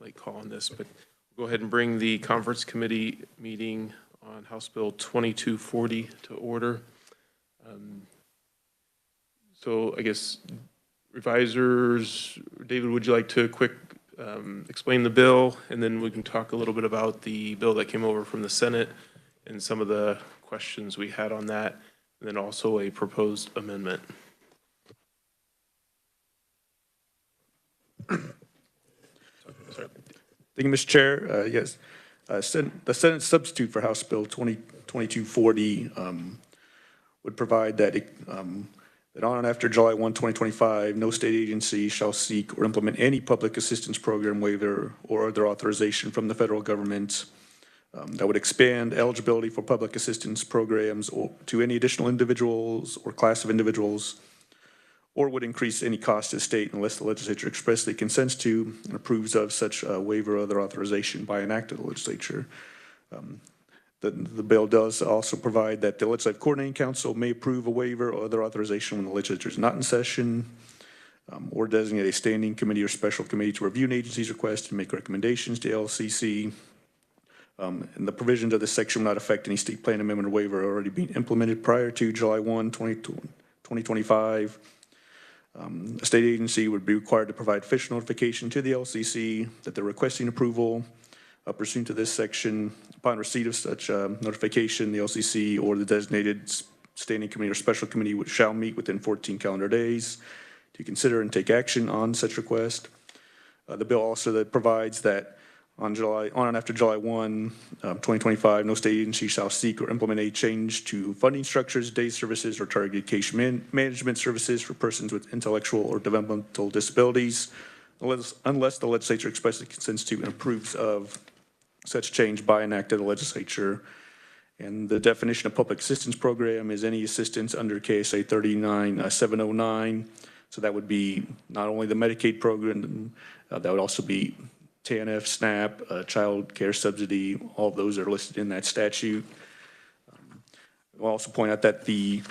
late call on this, but we'll go ahead and bring the conference committee meeting on House Bill 2240 to order. So I guess revisers, David, would you like to quick explain the bill, and then we can talk a little bit about the bill that came over from the Senate and some of the questions we had on that, and then also a proposed amendment. Sorry. Thank you, Mr. Chair. Yes, the Senate substitute for House Bill 2240 would provide that that on and after July 1, 2025, no state agency shall seek or implement any public assistance program waiver or other authorization from the federal government that would expand eligibility for public assistance programs or to any additional individuals or class of individuals, or would increase any cost to the state unless the legislature expressly consents to and approves of such a waiver or other authorization by an act of the legislature. The bill does also provide that the Legislative Coordinating Council may approve a waiver or other authorization when the legislature is not in session, or designate a standing committee or special committee to review an agency's request and make recommendations to LCC. And the provisions of this section will not affect any state plan amendment or waiver already being implemented prior to July 1, 2025. A state agency would be required to provide official notification to the LCC that they're requesting approval pursuant to this section. Upon receipt of such notification, the LCC or the designated standing committee or special committee shall meet within 14 calendar days to consider and take action on such request. The bill also provides that on and after July 1, 2025, no state agency shall seek or implement a change to funding structures, day services, or targeted case management services for persons with intellectual or developmental disabilities, unless the legislature expressly consents to and approves of such change by an act of the legislature. And the definition of public assistance program is any assistance under KSA 39709. So that would be not only the Medicaid program, that would also be TANF, SNAP, child care subsidy. All of those are listed in that statute. I'll also point out that the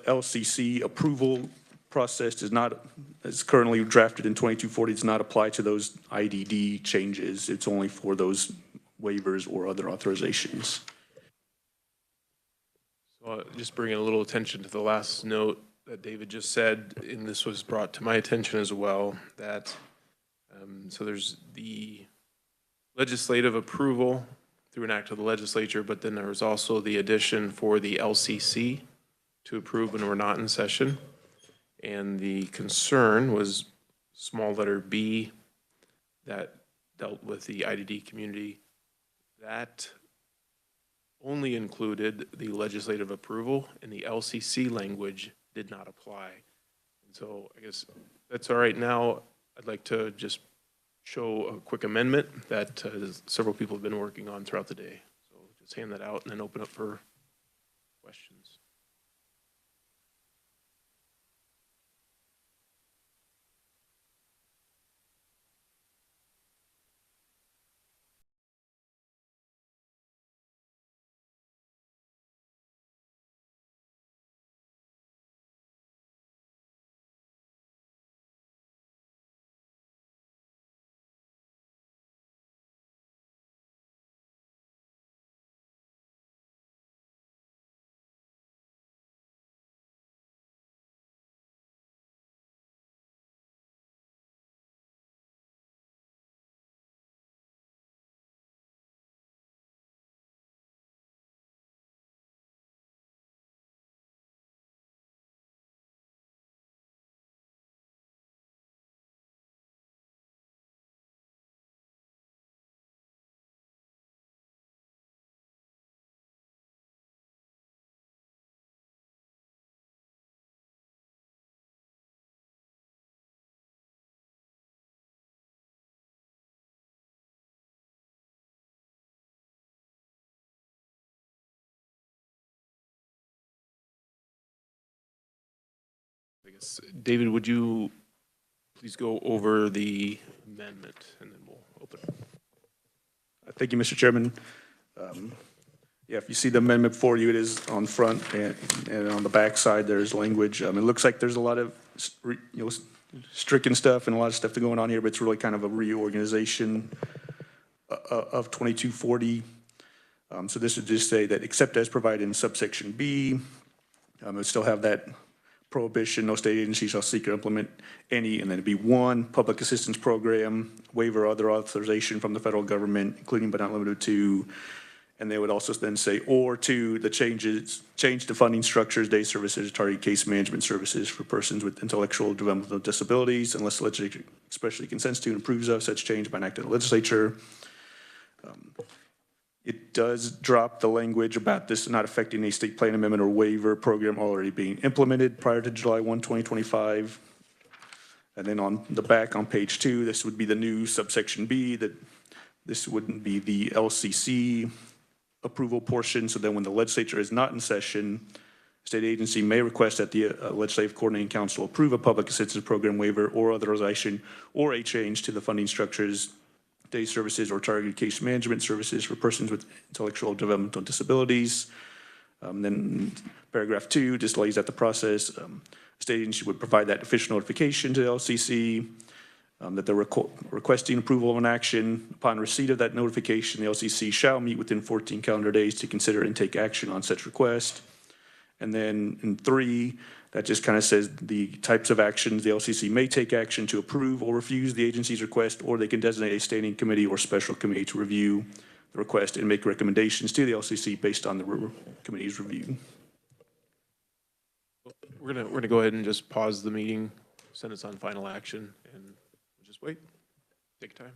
LCC approval process is currently drafted in 2240, does not apply to those IDD changes. It's only for those waivers or other authorizations. So just bringing a little attention to the last note that David just said, and this was brought to my attention as well, that so there's the legislative approval through an act of the legislature, but then there was also the addition for the LCC to approve when we're not in session. And the concern was small letter B that dealt with the IDD community. That only included the legislative approval, and the LCC language did not apply. And so I guess that's all right. Now I'd like to just show a quick amendment that several people have been working on throughout the day. So just hand that out and then open up for questions. I guess, David, would you please go over the amendment and then we'll open it. Thank you, Mr. Chairman. Yeah, if you see the amendment before you, it is on front and on the back side, there's language. It looks like there's a lot of stricken stuff and a lot of stuff going on here, but it's really kind of a reorganization of 2240. So this would just say that except as provided in subsection B, it would still have that prohibition, no state agency shall seek or implement any, and then it'd be one, public assistance program, waiver or other authorization from the federal government, including but not limited to, and they would also then say, or two, the change the funding structures, day services, target case management services for persons with intellectual developmental disabilities, unless the legislature expressly consents to and approves of such change by an act of the legislature. It does drop the language about this not affecting a state plan amendment or waiver program already being implemented prior to July 1, 2025. And then on the back on page 2, this would be the new subsection B, that this wouldn't be the LCC approval portion. So then when the legislature is not in session, state agency may request that the Legislative Coordinating Council approve a public assistance program waiver or authorization or a change to the funding structures, day services, or targeted case management services for persons with intellectual developmental disabilities. Then paragraph 2 just lays out the process. State agency would provide that official notification to the LCC that they're requesting approval of an action. Upon receipt of that notification, the LCC shall meet within 14 calendar days to consider and take action on such request. And then in 3, that just kind of says the types of actions the LCC may take action to approve or refuse the agency's request, or they can designate a standing committee or special committee to review the request and make recommendations to the LCC based on the committee's review. We're gonna go ahead and just pause the meeting, send us on final action, and we'll just wait, take time.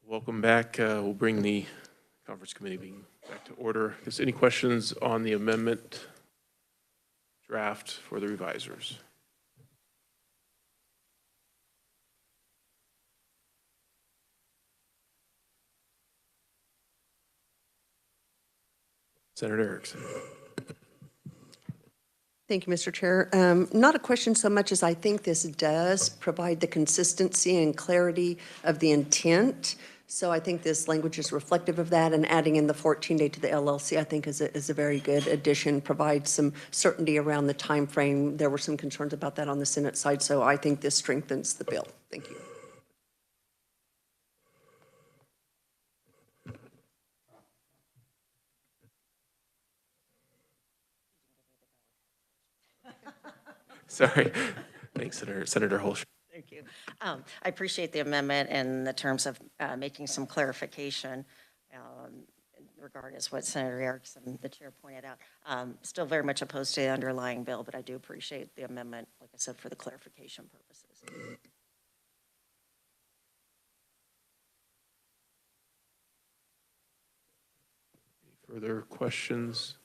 Welcome back. We'll bring the conference committee meeting back to order. Is any questions on the amendment draft for the revisers? Senator Erickson. Thank you, Mr. Chair. Not a question so much as I think this does provide the consistency and clarity of the intent. So I think this language is reflective of that, and adding in the 14-day to the LLC, I think is a very good addition, provides some certainty around the time frame. There were some concerns about that on the Senate side, so I think this strengthens the bill. Thank you. Sorry. Thanks, Senator Holsh. Thank you. I appreciate the amendment in the terms of making some clarification regardless what Senator Erickson, the chair, pointed out. Still very much opposed to the underlying bill, but I do appreciate the amendment, like I said, for the clarification purposes. Any further questions?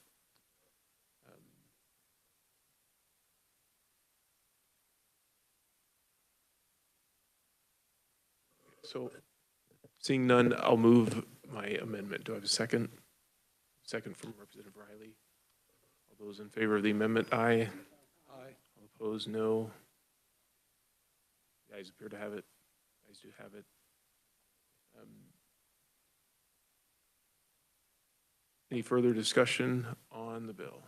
So seeing none, I'll move my amendment. Do I have a second? Second from Representative Riley. All those in favor of the amendment, aye. Aye. All opposed, no. The ayes appear to have it. The ayes do have it. Any further discussion on the bill?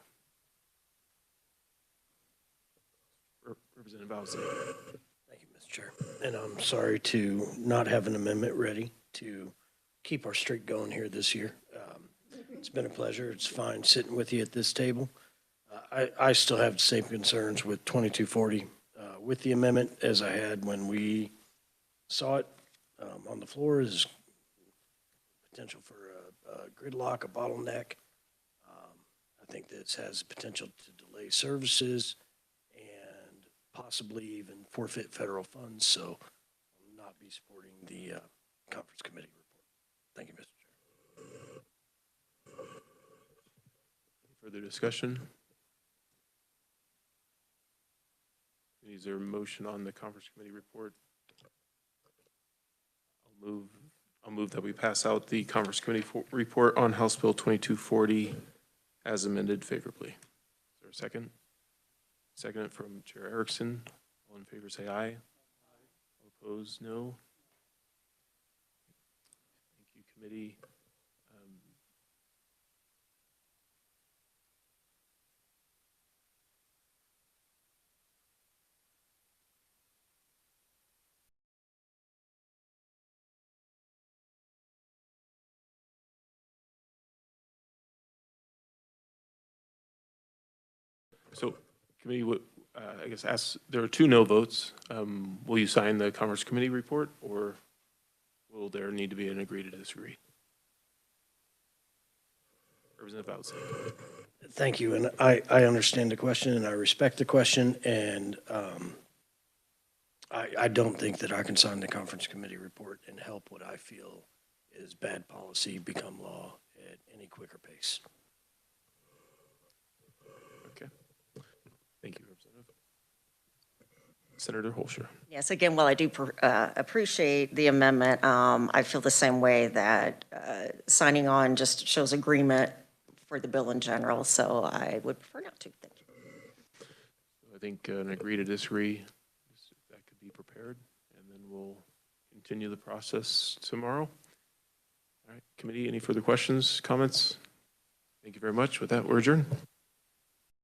Representative Bowsley. Thank you, Mr. Chair. And I'm sorry to not have an amendment ready to keep our streak going here this year. It's been a pleasure. It's fine sitting with you at this table. I still have the same concerns with 2240 with the amendment as I had when we saw it on the floor, is potential for a gridlock, a bottleneck. I think this has potential to delay services and possibly even forfeit federal funds, so I will not be supporting the conference committee report. Thank you, Mr. Chair. Further discussion? Is there a motion on the conference committee report? I'll move that we pass out the conference committee report on House Bill 2240 as amended favorably. Is there a second? Second from Chair Erickson. All in favor say aye. All opposed, no. Thank you, committee. So committee would, I guess, there are 2 no votes. Will you sign the conference committee report, or will there need to be an agree to disagree? Representative Bowsley. Thank you, and I understand the question, and I respect the question, and I don't think that I can sign the conference committee report and help what I feel is bad policy become law at any quicker pace. Okay. Thank you, Representative. Senator Holscher. Yes, again, while I do appreciate the amendment, I feel the same way that signing on just shows agreement for the bill in general, so I would prefer not to. Thank you. I think an agree to disagree, that could be prepared, and then we'll continue the process tomorrow. All right, committee, any further questions, comments? Thank you very much. With that, we're adjourned.